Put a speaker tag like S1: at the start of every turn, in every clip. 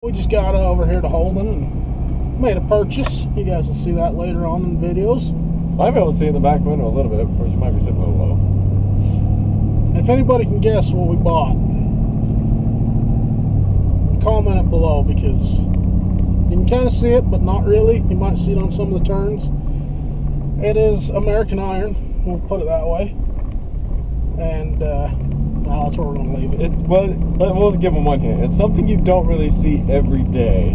S1: We just got over here to Holden and made a purchase. You guys will see that later on in the videos.
S2: I'll be able to see in the back window a little bit. Of course, you might be sitting a little low.
S1: If anybody can guess what we bought, comment it below, because you can kind of see it, but not really. You might see it on some of the turns. It is American Iron, we'll put it that way. And that's where we're going to leave it.
S2: We'll give them one hint. It's something you don't really see every day,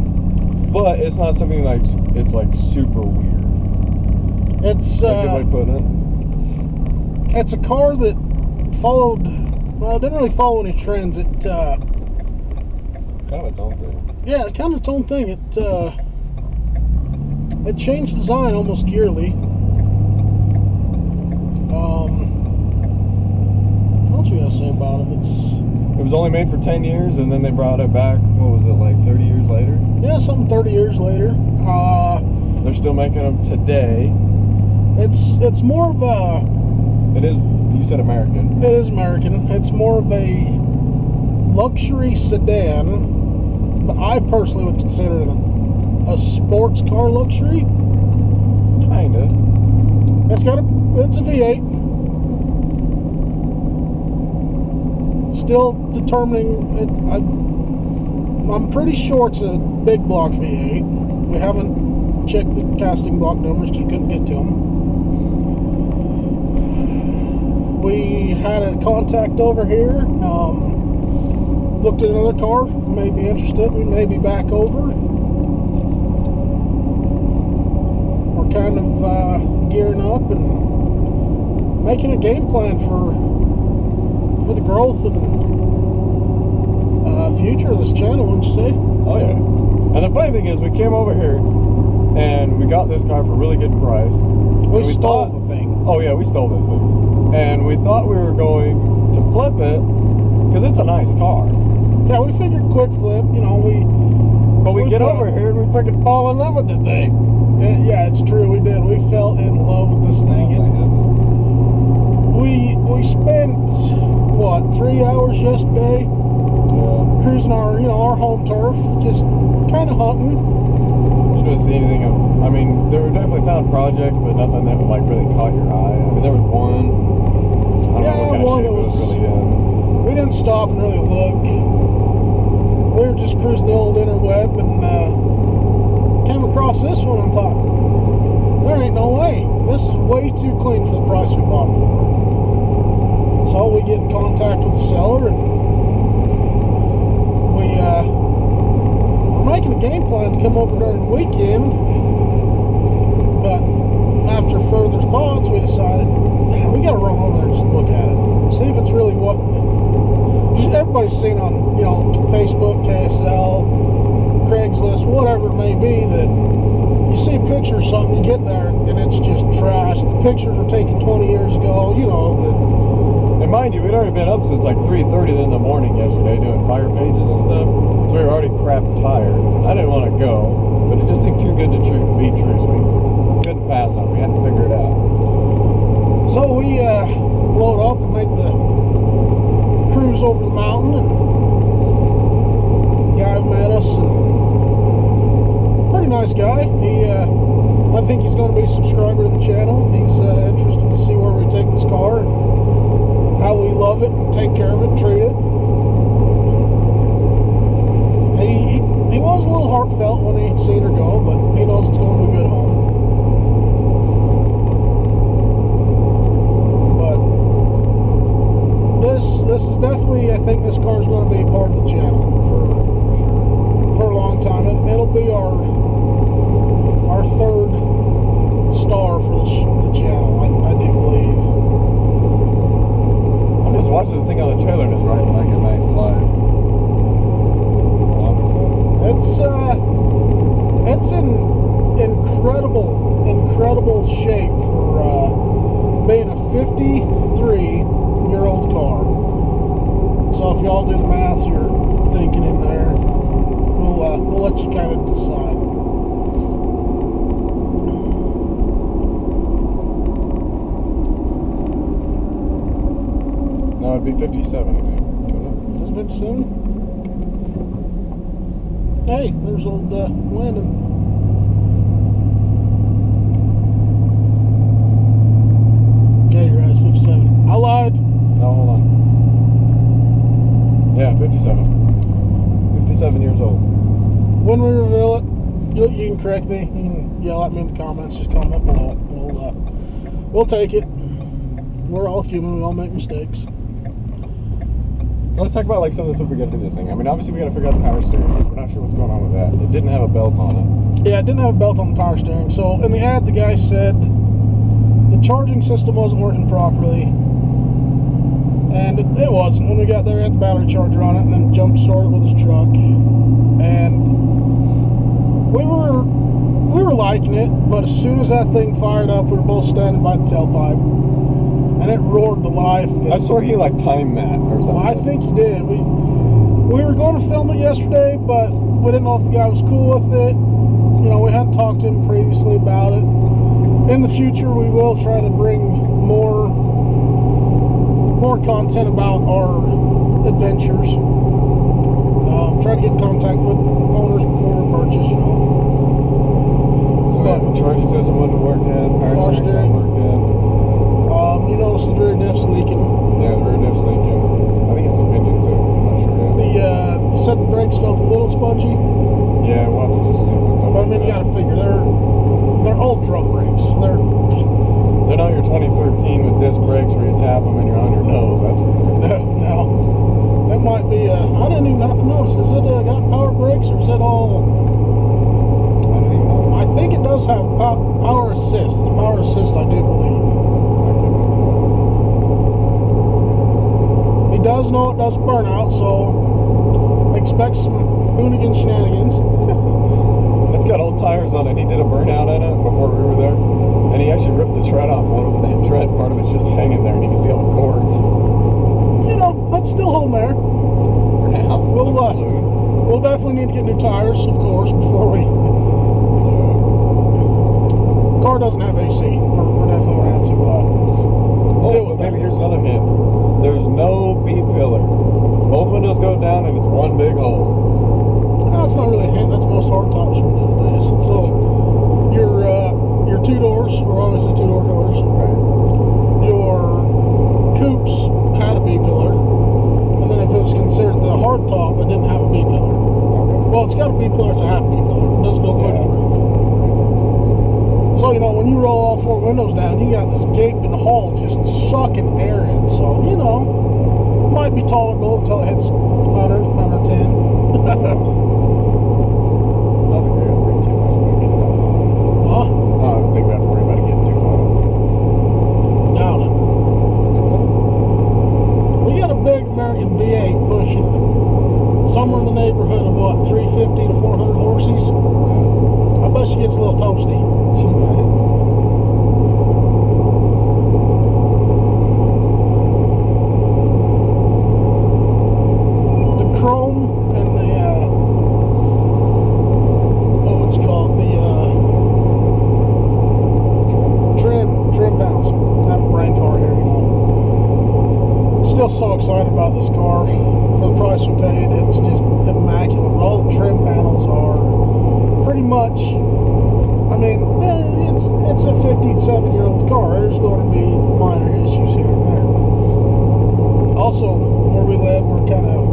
S2: but it's not something like it's like super weird.
S1: It's
S2: a good way of putting
S1: it. It's a car that followed. Well, it didn't really follow any trends. It
S2: kind of its own thing.
S1: Yeah, it's kind of its own thing. It changed design almost yearly. What else we gotta say about it?
S2: It was only made for 10 years, and then they brought it back. What was it, like 30 years later?
S1: Yeah, something 30 years later.
S2: They're still making them today.
S1: It's more of a.
S2: It is. You said American.
S1: It is American. It's more of a luxury sedan, but I personally would consider it a sports car luxury.
S2: Kinda.
S1: It's a V8. Still determining it. I'm pretty sure it's a big block V8. We haven't checked the casting block numbers because we couldn't get to them. We had a contact over here. Looked at another car, may be interested. We may be back over. We're kind of gearing up and making a game plan for the growth and future of this channel, wouldn't you say?
S2: Oh yeah. And the funny thing is, we came over here and we got this car for a really good price.
S1: We stole the thing.
S2: Oh yeah, we stole this thing. And we thought we were going to flip it because it's a nice car.
S1: Yeah, we figured quick flip, you know,
S2: But we get over here and we freaking fall in love with the thing.
S1: Yeah, it's true, we did. We fell in love with this thing. We spent, what, 3 hours yesterday?
S2: Yeah.
S1: Cruising our home turf, just kind of hunting.
S2: You didn't see anything of, I mean, there were definitely found projects, but nothing that like really caught your eye. I mean, there was one. I don't know what kind of shape it was really in.
S1: We didn't stop and really look. We were just cruising the old interweb and came across this one and thought, there ain't no way. This is way too clean for the price we bought it for. So we get in contact with the seller and we're making a game plan to come over during the weekend. But after further thoughts, we decided we got to run over there and just look at it, see if it's really what everybody's seen on, Facebook, KSL, Craigslist, whatever it may be, that you see a picture of something, you get there and it's just trash. The pictures were taken 20 years ago,
S2: And mind you, we'd already been up since like 3:30 in the morning yesterday doing fire pages and stuff, so we were already crap tired. I didn't want to go, but it just seemed too good to be true, so we couldn't pass on it. We had to figure it out.
S1: So we load up and make the cruise over the mountain, and the guy met us, and pretty nice guy. I think he's going to be a subscriber to the channel. He's interested to see where we take this car and how we love it and take care of it and treat it. He was a little heartfelt when he seen her go, but he knows it's going to a good home. This is definitely, I think this car is going to be part of the channel for a long time. It'll be our third star for the channel, I do believe.
S2: I'm just watching this thing on the trailer and it's riding like a nice glide.
S1: It's in incredible shape for being a 53-year-old car. So if y'all do the math, you're thinking in there. We'll let you kind of decide.
S2: No, it'd be 57, I think.
S1: Is it 57? Hey, there's old Landon. Yeah, you're right, it's 57. I lied.
S2: No, hold on. Yeah, 57. 57 years old.
S1: When we reveal it, you can correct me. You can yell at me in the comments. Just comment below. We'll take it. We're all human. We all make mistakes.
S2: So let's talk about like some of the stuff we got to do this thing. I mean, obviously we got to figure out the power steering. We're not sure what's going on with that. It didn't have a belt on it.
S1: Yeah, it didn't have a belt on the power steering. So in the ad, the guy said the charging system wasn't working properly. And it wasn't. When we got there, he had the battery charger on it and then jump started with his truck. And we were liking it, but as soon as that thing fired up, we were both standing by the tailpipe. And it roared to life.
S2: I swear he like timed that or something.
S1: I think he did. We were going to film it yesterday, but we didn't know if the guy was cool with it. You know, we hadn't talked to him previously about it. In the future, we will try to bring more content about our adventures. Try to get in contact with owners before we purchase, you know.
S2: So
S1: But
S2: the charging system wasn't working, power steering wasn't working.
S1: you notice the rear diff's leaking.
S2: Yeah, the rear diff's leaking. I think it's the pinion, so I'm not sure yet.
S1: You said the brakes felt a little spongy.
S2: Yeah, we'll have to just see what's up.
S1: But I mean, you got to figure they're old drum brakes.
S2: They're not your 2013 with disc brakes where you tap them and you're on your nose. That's for sure.
S1: No. It might be. I didn't even have to notice. Is it got power brakes or is it all?
S2: I don't even know.
S1: I think it does have power assist. It's power assist, I do believe. He does know it does burn out, so expect some hoonigan shenanigans.
S2: It's got old tires on it. He did a burnout on it before we were there. And he actually ripped the tread off one of them. The tread part of it's just hanging there and you can see all the cords.
S1: You know, it's still holding there.
S2: For now.
S1: We'll definitely need to get new tires, of course, before we... Car doesn't have AC. We're definitely going to have to deal with that.
S2: Maybe here's another hint. There's no B-pillar. Both windows go down and it's one big hole.
S1: That's not really a hint. That's most hardtops from the old days. So your two doors were obviously two-door cars.
S2: Right.
S1: Your coupes had a B-pillar. And then if it was considered the hardtop, it didn't have a B-pillar.
S2: Okay.
S1: Well, it's got a B-pillar. It's a half B-pillar. It doesn't go quite to the roof. So, you know, when you roll all four windows down, you got this gaping hole just sucking air in. So, you know, might be tolerable until it hits 100, 110.
S2: Nothing we're going to bring too much when we get it done.
S1: Huh?
S2: I don't think we have to worry about it getting too low.
S1: Doubt it.
S2: Think so?
S1: We got a big American V8 pushing somewhere in the neighborhood of, what, 350 to 400 horses?
S2: Yeah.
S1: I bet she gets a little toasty. The chrome and the what would you call it? The trim panels. Having brain fart here, you know. Still so excited about this car for the price we paid. It's just immaculate. All the trim panels are pretty much. I mean, it's a 57-year-old car. There's going to be minor issues here and there. Also, where we live, we're kind of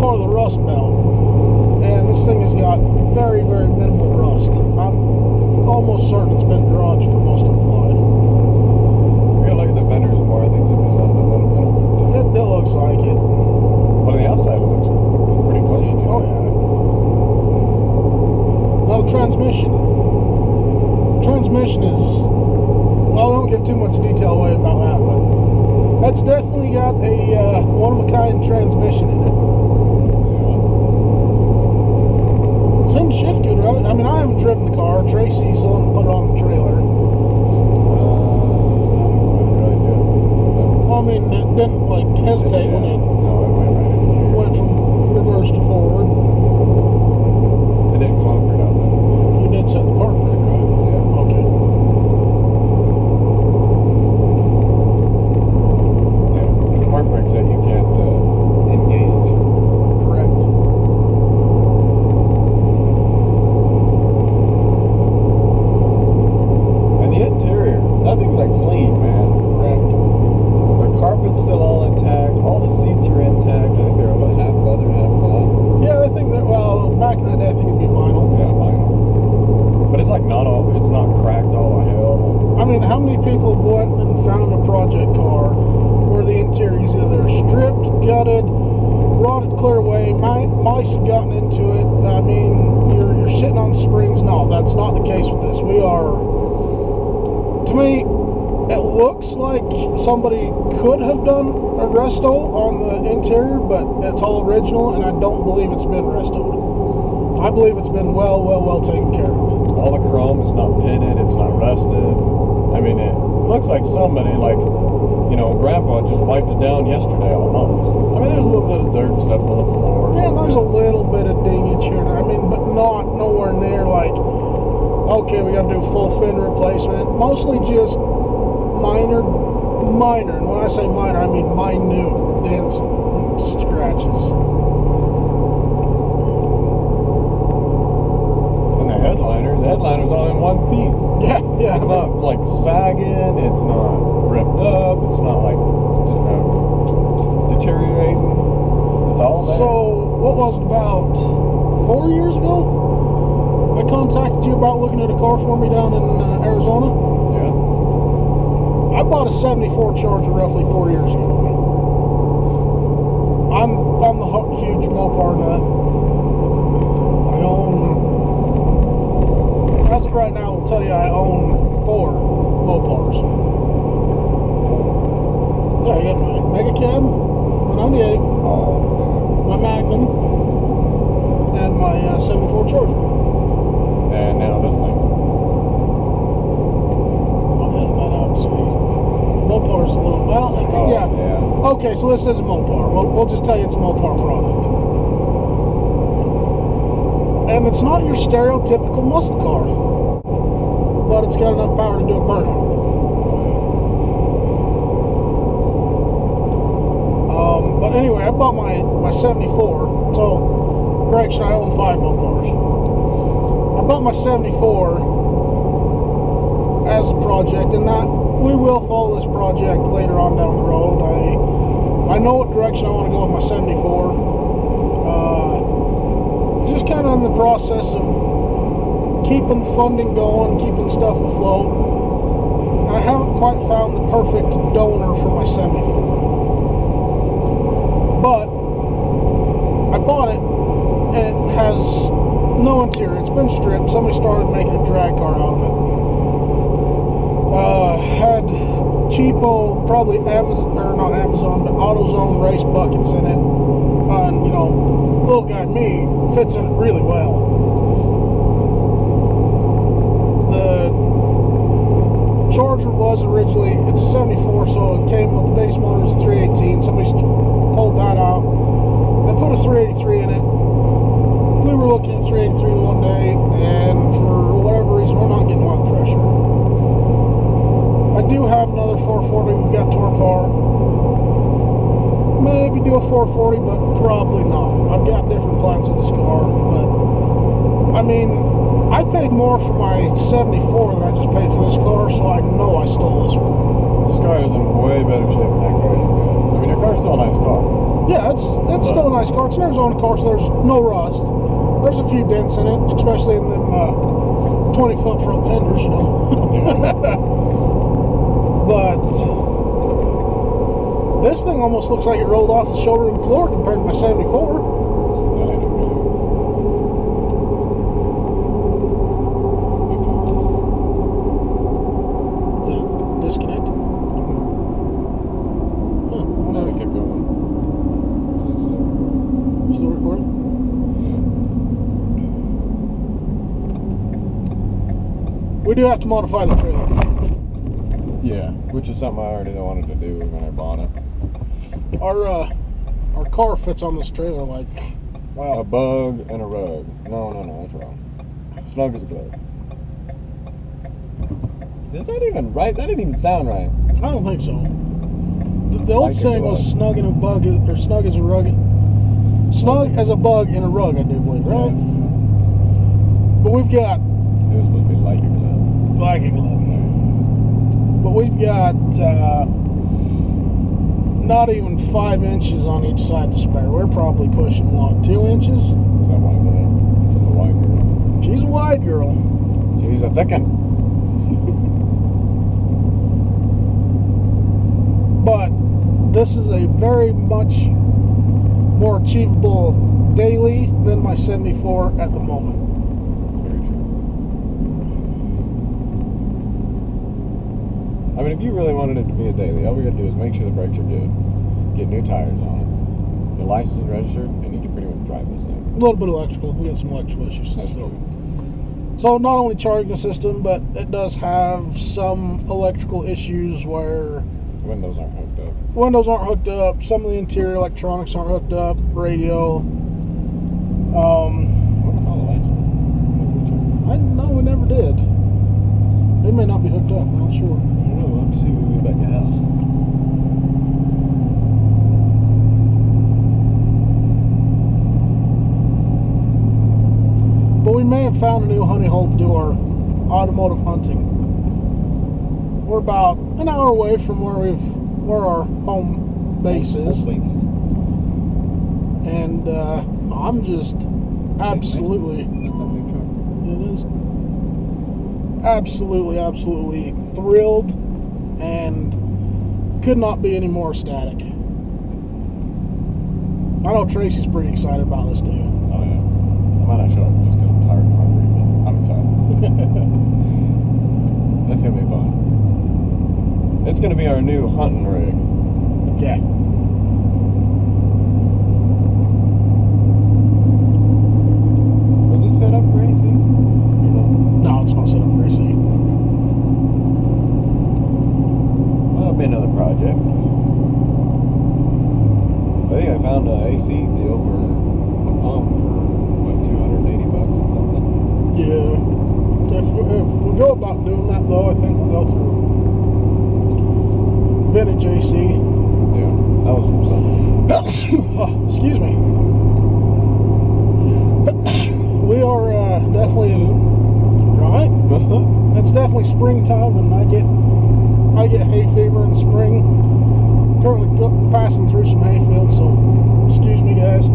S1: part of the Rust Belt, and this thing has got very, very minimal rust. I'm almost certain it's been garaged for most of its life.
S2: We gotta look at the fenders more. I think somebody's done a little bit of work.
S1: It looks like it.
S2: But on the outside, it looks pretty clean.
S1: Oh yeah. Now the transmission. Transmission is, well, I don't give too much detail away about that, but that's definitely got a one-of-a-kind transmission in it.
S2: Yeah.
S1: Seems to shift good, right? I mean, I haven't driven the car. Tracy's the one that put it on the trailer.
S2: I don't know what it really did.
S1: Well, I mean, it didn't, like, hesitate when it
S2: No, it went right into gear.
S1: went from reverse to forward.
S2: It didn't clunk or nothing.
S1: You did set the park brake, right?
S2: Yeah.
S1: Okay.
S2: Yeah. The park brake said you can't engage.
S1: mice have gotten into it. I mean, you're sitting on springs. No, that's not the case with this. We are, to me, it looks like somebody could have done a resto on the interior, but it's all original, and I don't believe it's been restoed. I believe it's been well taken care of.
S2: All the chrome, it's not pitted, it's not rusted. I mean, it looks like somebody, like, you know, Grandpa just wiped it down yesterday almost. I mean, there's a little bit of dirt and stuff on the floor.
S1: Yeah, there's a little bit of dingage here and there. I mean, but nowhere near like, okay, we got to do full fin replacement. Mostly just minor, and when I say minor, I mean minute dents and scratches.
S2: And the headliner's all in one piece.
S1: Yeah.
S2: It's not like sagging, it's not ripped up, it's not like deteriorating. It's all there.
S1: So, what was it, about 4 years ago? I contacted you about looking at a car for me down in Arizona.
S2: Yeah.
S1: I bought a 74 Charger roughly 4 years ago. I'm the huge Mopar nut. I own, as of right now, I'll tell you I own 4 Mopars. Yeah, you have my Mega Cab, my 98, my Magnum, and my 74 Charger.
S2: And now this thing.
S1: I'll edit that out to me. Mopar's a little, well, yeah. Okay, so this is a Mopar. We'll just tell you it's a Mopar product. And it's not your stereotypical muscle car, but it's got enough power to do a burnout. But anyway, I bought my 74. So, correction, I own 5 Mopars. I bought my 74 as a project, and that we will follow this project later on down the road. I know what direction I want to go with my 74. Just kind of in the process of keeping funding going, keeping stuff afloat. I haven't quite found the perfect donor for my 74. But I bought it. It has no interior. It's been stripped. Somebody started making a drag car out of it. Had cheapo, probably Amazon, or not Amazon, but AutoZone race buckets in it. And, you know, little guy me fits in it really well. The Charger was originally, it's a 74, so it came with the base motor as a 318. Somebody pulled that out and put a 383 in it. We were looking at 383 one day, and for whatever reason, we're not getting a lot of pressure. I do have another 440 we've got tore apart. Maybe do a 440, but probably not. I've got different plans with this car, but I mean, I paid more for my 74 than I just paid for this car, so I know I stole this one.
S2: This car is in way better shape than that car you've got. I mean, your car's still a nice car.
S1: Yeah, it's still a nice car. It's an Arizona car, so there's no rust. There's a few dents in it, especially in them 20-foot front fenders, you know. But this thing almost looks like it rolled off the showroom floor compared to my 74. Did it disconnect? Huh,
S2: Now we keep going.
S1: Still recording? We do have to modify the trailer.
S2: Yeah, which is something I already wanted to do when I bought it.
S1: Our car fits on this trailer like,
S2: A bug and a rug. No, that's wrong. Snug as a glove. Is that even right? That didn't even sound right.
S1: I don't think so. The old
S2: Like a
S1: saying was
S2: glove.
S1: snug in a bug, or snug as a rug. Snug as a bug in a rug, I do believe, right? But we've got
S2: It was supposed to be like a glove.
S1: like a glove. But we've got not even 5 inches on each side to spare. We're probably pushing, what, 2 inches?
S2: Something like that. She's a white girl.
S1: She's a wide girl.
S2: She's a thickin'.
S1: But this is a very much more achievable daily than my 74 at the moment.
S2: Very true. I mean, if you really wanted it to be a daily, all we gotta do is make sure the brakes are good, get new tires on it, your license is registered, and you can pretty much drive this thing.
S1: A little bit of electrical. We got some electrical issues
S2: That's
S1: still.
S2: true.
S1: So not only charging the system, but it does have some electrical issues where
S2: Windows aren't hooked up.
S1: windows aren't hooked up, some of the interior electronics aren't hooked up, radio.
S2: What if all the lights are?
S1: I know we never did. They may not be hooked up, I'm not sure.
S2: I don't know, we'll have to see when we get back to the house.
S1: But we may have found a new honey hole to do our automotive hunting. We're about an hour away from where our home base is. And I'm just absolutely,
S2: That's a big truck.
S1: it is absolutely thrilled and could not be any more ecstatic. I know Tracy's pretty excited about this too.
S2: Oh yeah. I might not show up just because I'm tired and hungry, but I'm excited. It's gonna be fun. It's gonna be our new hunting rig.
S1: Yeah.
S2: Was this set up for AC? Or no?
S1: No, it's not set up for AC.
S2: Well, that'll be another project. I think I found an AC deal for a pump for what, $280 or something.
S1: Yeah. If we go about doing that though, I think we'll go through vintage AC.
S2: Yeah, that was from something.
S1: Oh, excuse me. We are definitely in, right? It's definitely springtime, and I get hay fever in the spring. Currently passing through some hay fields, so excuse me, guys.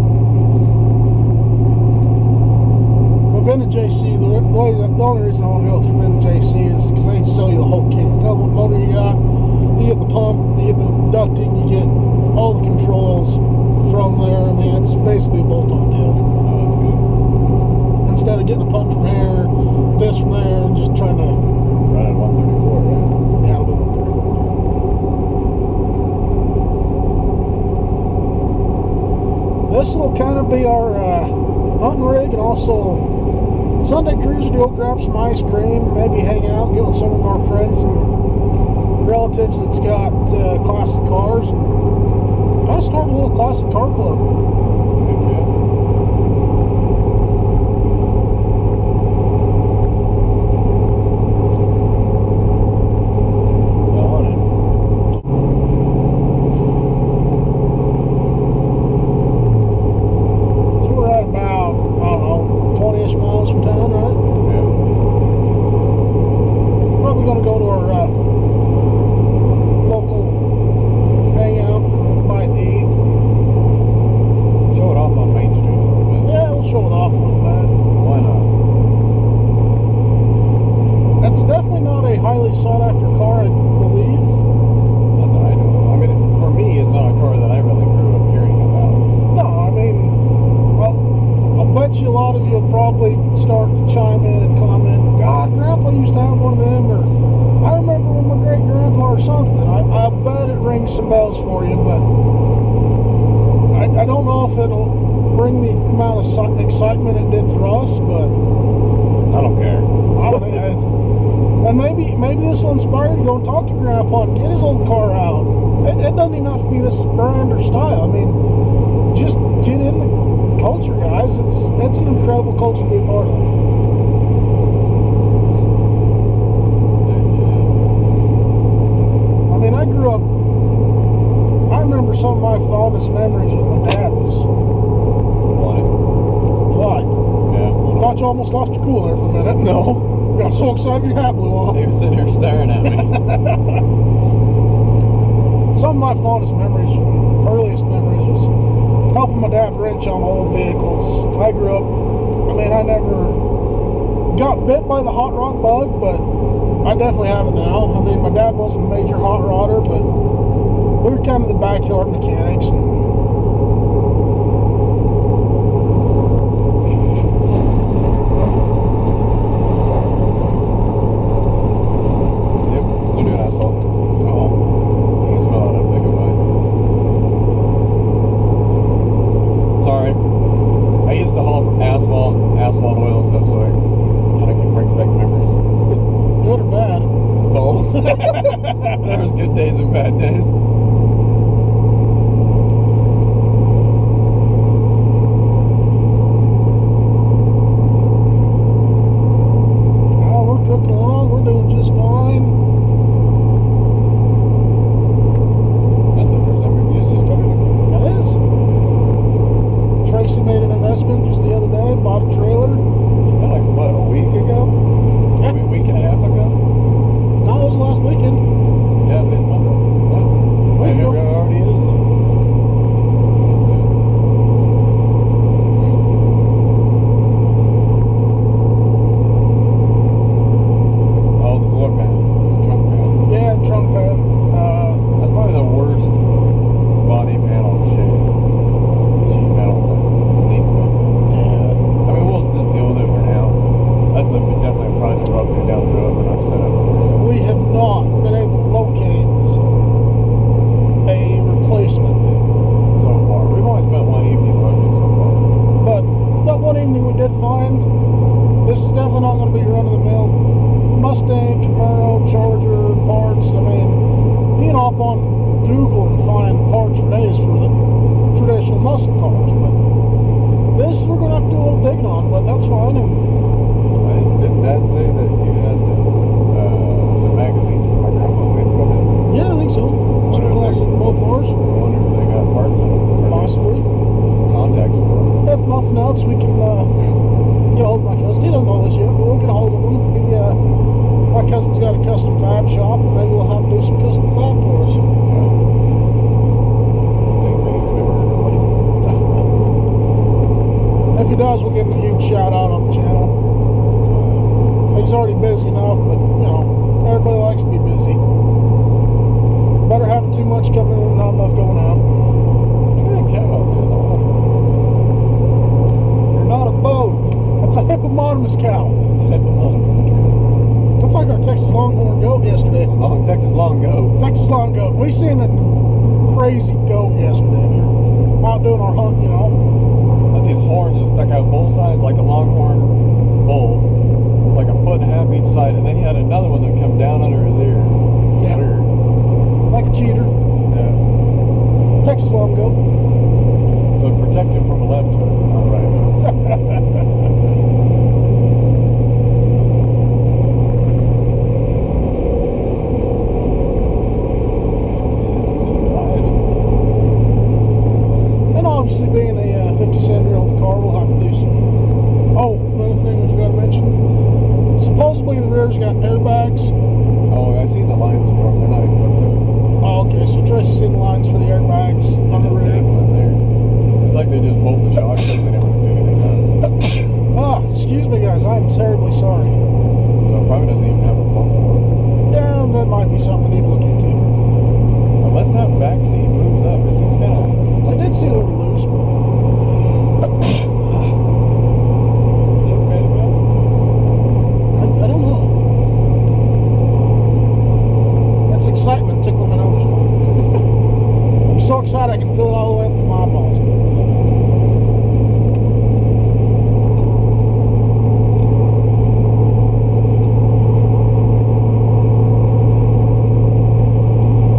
S1: But vintage AC, the only reason I want to go through vintage AC is because they sell you the whole kit. Tell them what motor you got. You get the pump, you get the ducting, you get all the controls from there. I mean, it's basically a bolt-on deal.
S2: Oh, that's good.
S1: Instead of getting a pump from here, this from there, and just trying to,
S2: Right at 134, right?
S1: yeah, it'll be 134. This will kind of be our hunting rig, and also Sunday cruiser to go grab some ice cream, maybe hang out, get with some of our friends and relatives that's got classic cars, and kind of start a little classic car club.
S2: Heck yeah. Well on it.
S1: So we're at about, I don't know, 20-ish miles from town, right?
S2: Yeah.
S1: Probably going to go to our local hangout for a bite to eat.
S2: Show it off on Main Street a little bit.
S1: Yeah, we'll show it off a little bit.
S2: Why not?
S1: That's definitely not a highly sought after car, I believe.
S2: Not that I know. I mean, for me, it's not a car that I really grew up hearing about.
S1: No, I mean, I'll bet you a lot of you will probably start to chime in and comment, God, Grandpa used to have one of them, or I remember when my great grandpa or something. I bet it rings some bells for you, but I don't know if it'll bring the amount of excitement it did for us, but
S2: I don't care.
S1: I don't know. And maybe this will inspire you to go and talk to Grandpa and get his old car out. It doesn't even have to be this brand or style. I mean, just get in the culture, guys. It's an incredible culture to be a part of.
S2: Heck yeah.
S1: I mean, I remember some of my fondest memories with my dad was fly.
S2: Yeah.
S1: Thought you almost lost your cool there for a minute.
S2: No.
S1: Got so excited your hat blew off.
S2: He was sitting here staring at me.
S1: Some of my fondest memories, earliest memories, was helping my dad wrench on old vehicles. I grew up, I never got bit by the hot rod bug, but I definitely have it now. I mean, my dad wasn't a major hot rodder, but we were kind of the backyard mechanics, and
S2: asphalt oil and stuff, so it kind of can bring back memories.
S1: Good or bad?
S2: Both. There's good days and bad days.
S1: We're cooking along. We're doing just fine.
S2: That's the first time we've used this company.
S1: It is. Tracy made an investment just the other day, bought a trailer.
S2: Like, what, a week ago?
S1: Yeah.
S2: A week and a half ago?
S1: No, it was last weekend.
S2: Yeah, today's Monday. Yeah. Wait,
S1: We're
S2: we're already using it. Oh, the floor pan, the trunk panel.
S1: Yeah, the trunk pan.
S2: That's probably the worst body panel sheet metal that needs fixing.
S1: Yeah.
S2: I mean, we'll just deal with it for now. That's definitely a project we'll have to do down the road. We're not set up for it.
S1: We have not been able to locate a replacement.
S2: So far, we've only spent one evening looking so far.
S1: But that one evening we did find, this is definitely not going to be run-of-the-mill Mustang, Camaro, Charger parts. I mean, you can hop on Google and find parts for days for the traditional muscle cars. But this we're going to have to do a little digging on, but that's fine. And
S2: Didn't Dad say that you had some magazines for my grandpa we had put in?
S1: yeah, I think so. Some
S2: Wonder if
S1: classic
S2: they-
S1: Mopars,
S2: I wonder if they got parts in them. Or
S1: possibly.
S2: contacts for them.
S1: If nothing else, we can get a hold of my cousin. He doesn't know this yet, but we'll get a hold of him. My cousin's got a custom fab shop, and maybe we'll have him do some custom fab for us.
S2: Yeah. Take me, I never heard nobody.
S1: If he does, we'll give him a huge shout out on the channel. He's already busy enough, but you know, everybody likes to be busy. Better having too much coming in than not enough going out.
S2: Look at that cow out there in the water. You're not a boat.
S1: That's a hippopotamus cow.
S2: It's an hippopotamus.
S1: That's like our Texas Longhorn goat yesterday.
S2: Long Texas long goat.
S1: Texas long goat. We seen a crazy goat yesterday. We were out doing our hunt, you know.
S2: Got these horns that stuck out both sides like a longhorn bull, like a foot and a half each side, and then he had another one that come down under his ear.
S1: Yeah.
S2: Weird.
S1: Like a cheater.
S2: Yeah.
S1: Texas long goat.
S2: So protect him from a left hook, not a right hook. It's just gliding.
S1: And obviously, being a 57-year-old car, we'll have to do some. Oh, another thing we forgot to mention. Supposedly, the rear's got airbags.
S2: Oh, I seen the lines for them. They're not even hooked up.
S1: Oh, okay, so Tracy's seen the lines for the airbags on
S2: They
S1: the
S2: just
S1: rear.
S2: dangle in there. It's like they just bolt the shocks up. They never hooked anything up.
S1: Excuse me, guys. I'm terribly sorry.
S2: So it probably doesn't even have a pump for it.
S1: Yeah, that might be something we need to look into.
S2: Unless that back seat moves up, it seems kind of.
S1: I did see a little loose, but
S2: You okay with that?
S1: I don't know. That's excitement tickling my nose now. I'm so excited I can feel it all the way up to my eyeballs.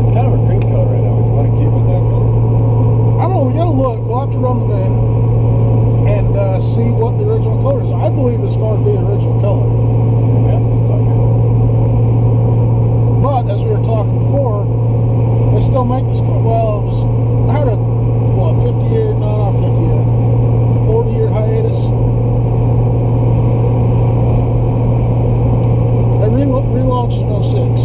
S2: It's kind of a cream color right now. Would you want to keep it that color?
S1: I don't know, we gotta look. We'll have to run the bin and see what the original color is. I believe this car would be the original color.
S2: It kind of seems like it.
S1: But as we were talking before, they still make this car. Well, I had a 50-year, no, not 50 yet, 40-year hiatus. They relaunched in 06,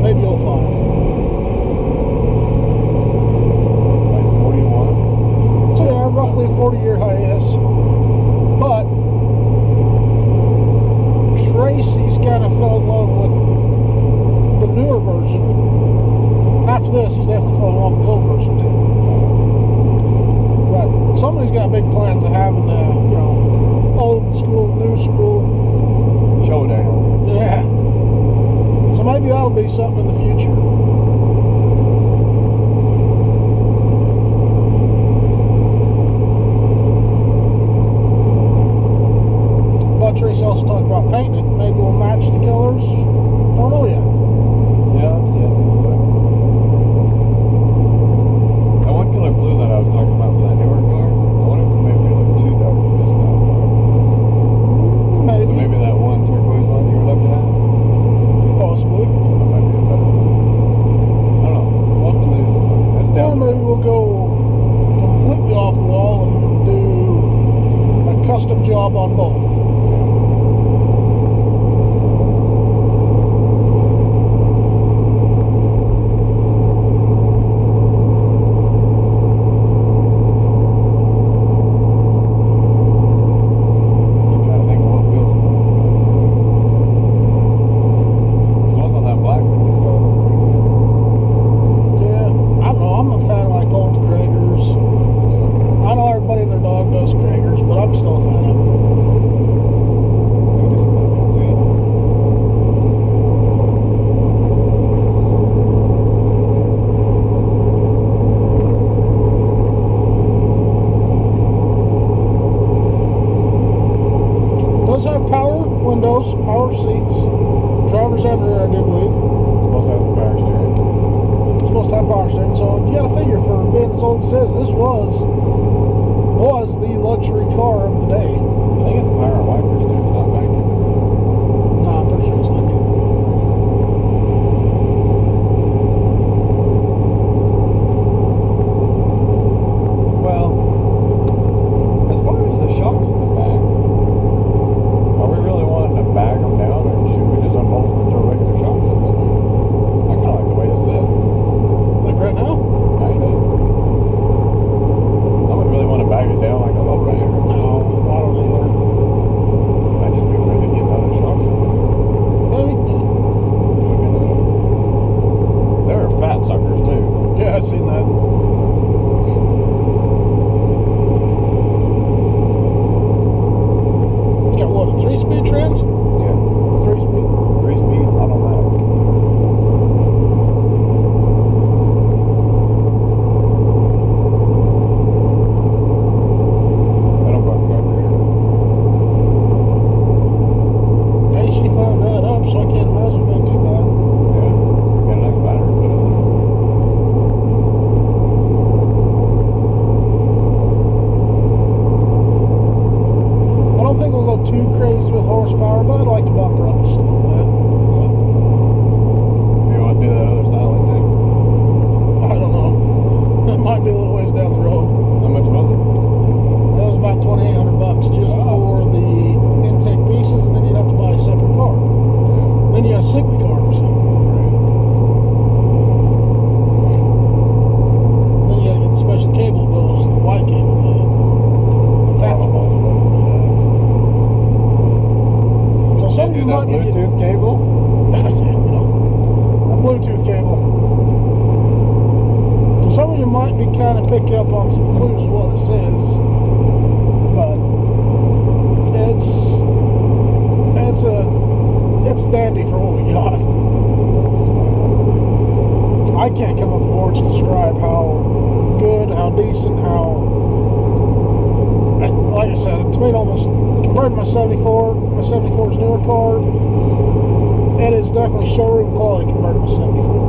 S1: maybe 05.
S2: Like 41.
S1: So yeah, roughly a 40-year hiatus. But Tracy's kind of fell in love with the newer version. After this, he's definitely fell in love with the old version too. But somebody's got big plans of having, old school, new school.
S2: Showdown.
S1: Yeah. So maybe that'll be something in the future. about painting it. Maybe we'll match the colors. Don't know yet.
S2: Yeah, I think so. That one color blue that I was talking about for that newer car, I wonder if it made me look too dark for this style car.
S1: Maybe.
S2: So maybe that one turquoise one you were looking at?
S1: Possibly.
S2: That might be a better one. I don't know. We'll have to do some. That's
S1: Or
S2: down.
S1: maybe we'll go completely off the wall and do a custom job on both.
S2: I'm trying to think of what wheels are on this thing. Those ones on that black one you saw look pretty good.
S1: Yeah, I don't know. I'm a fan of like old Kragers. I know everybody and their dog does Kragers, but I'm still a fan of them.
S2: We can do some like that, see?
S1: Does have power windows, power seats, driver's and rear, I do believe.
S2: It's supposed to have the power steering.
S1: It's supposed to have power steering, so you got to figure for being as old as it is, this was the luxury car of the day.
S2: I think it's power wipers too. It's not vacuum, is it?
S1: No, I'm pretty sure it's electric.
S2: Well, as far as the shocks in the back, are we really wanting to bag them down, or should we just unbolt them and throw regular shocks up in there? I kind of like the way it sits.
S1: Like right now?
S2: Kind of. I wouldn't really want to bag it down like a lowrider.
S1: No, I don't either.
S2: Might just be worth it getting other shocks in there.
S1: Maybe.
S2: To look into that. They're fat suckers too.
S1: Yeah, I've seen that. It's got what, a 3-speed trans?
S2: Yeah.
S1: 3-speed.
S2: 3-speed automatic. Metalbrook carburetor.
S1: Hey, she fired that up, so I can't imagine it being too bad.
S2: Yeah. We got a nice battery put in there.
S1: I don't think we'll go too crazy with horsepower, but I'd like to bump her up just a little bit.
S2: Yeah. You want to do that other styling too?
S1: I don't know. It might be a little ways down the road.
S2: How much was it?
S1: That was about $2,800 just
S2: Wow.
S1: for the intake pieces, and then you'd have to buy a separate carb.
S2: Yeah.
S1: Then you gotta sync the carbs.
S2: Great.
S1: Then you gotta get the special cable that goes, the Y cable, to attach both of them. So some of
S2: Do
S1: you
S2: that
S1: might be getting,
S2: Bluetooth cable?
S1: a Bluetooth cable. So some of you might be kind of picking up on some clues of what this is, but it's dandy for what we got. I can't come up with words to describe how good, how decent, like I said, to me it almost, compared to my 74, my 74's newer car, it is definitely showroom quality compared to my 74.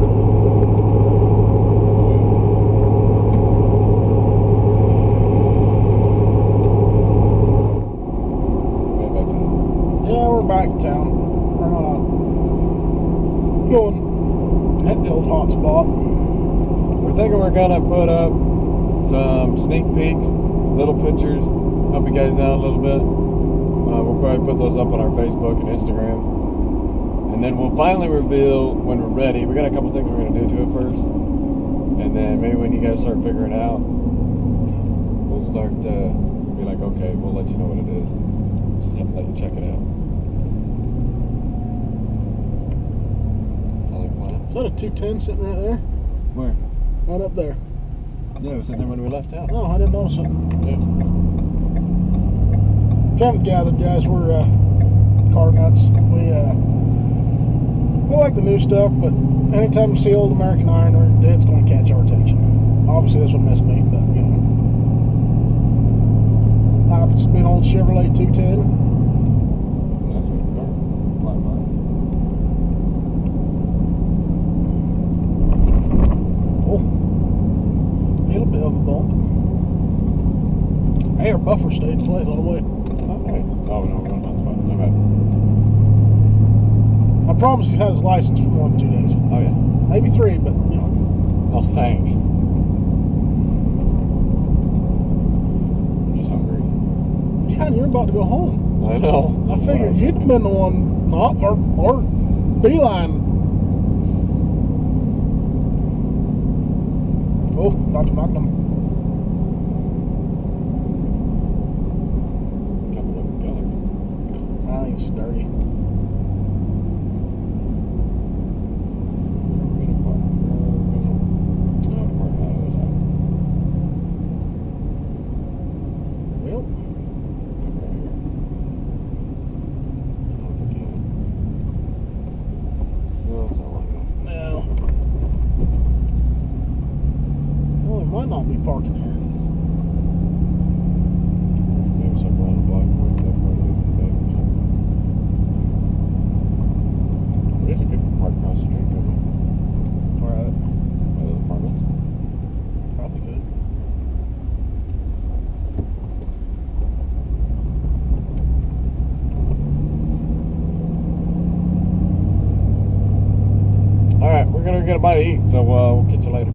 S1: Yeah, we're back in town. We're going hit the old hot spot.
S2: We're thinking we're gonna put up some sneak peeks, little pictures, help you guys out a little bit. We'll probably put those up on our Facebook and Instagram. And then we'll finally reveal when we're ready. We got a couple things we're gonna do to it first. And then maybe when you guys start figuring it out, we'll start be like, okay, we'll let you know what it is. Just have to let you check it out. Sound like a plan?
S1: Is that a 210 sitting right there?
S2: Where?
S1: Right up there.
S2: Yeah, it was sitting there when we left town.
S1: No, I didn't notice it.
S2: Yeah.
S1: If you haven't gathered, guys, we're car nuts. We like the new stuff, but anytime you see old American Iron, it's going to catch our attention. Obviously, this one missed me, but you know. Happens to be an old Chevrolet 210.
S2: Nice one.
S1: air buffer stayed in place all the way.
S2: Okay. Oh, no, we're on that spot. My bad.
S1: I promise he's had his license for more than 2 days.
S2: Oh, yeah.
S1: Maybe 3, but, you know.
S2: Oh, thanks. I'm just hungry.
S1: Yeah, and you're about to go home.
S2: I know.
S1: I figured you'd been the one, or beeline. Oh, Dr. Magnum.
S2: Got a little color.
S1: I think it's dirty.
S2: We're gonna park. No, park on the other side.
S1: Well,
S2: Come right here. Oh, if I can. No, it's not long enough.
S1: no. Well, we might not be parking here.
S2: Maybe somewhere on the block where they probably leave the bag or something. It is a good park across the street, couldn't we?
S1: All right.
S2: By the apartments.
S1: Probably good.
S2: All right, we're gonna get a bite to eat, so we'll catch you later.